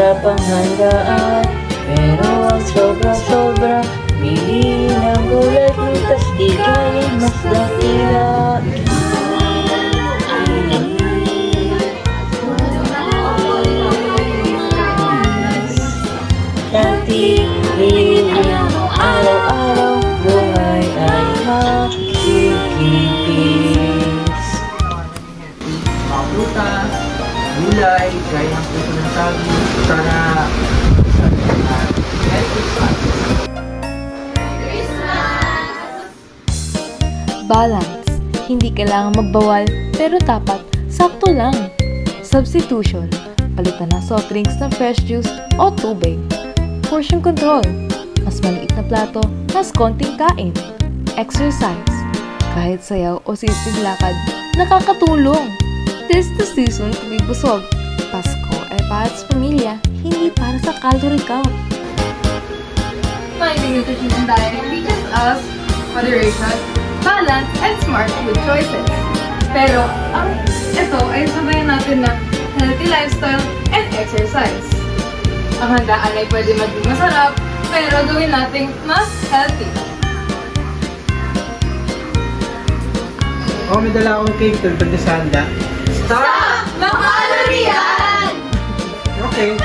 sa panghandaan. Pero ang sobra-sobra, bili ng gulay, prutas, ikay mas dakila. Healthy living, araw-araw buhay ay makikipis. Mga prutas, gulay, gaya ng puso ng sabi, para Balance. Hindi kailangan magbawal, pero dapat sakto lang. Substitution. Palitan ng soft drinks ng fresh juice o tubig. Portion control. Mas maliit na plato, mas konting kain. Exercise. Kahit sayaw o simpleng lakad, nakakatulong. Tis the season to be busog. Pasko ay para sa pamilya, hindi para sa calorie count. Finding nutrition and diet teaches us moderation, balance, and smart food choices. Pero, ito ay sabayan natin ng healthy lifestyle and exercise. Ang handaan ay pwede maging masarap, pero gawin nating mas healthy. may dala akong cake tulad sa handa. Stop! Makalorian! Okay.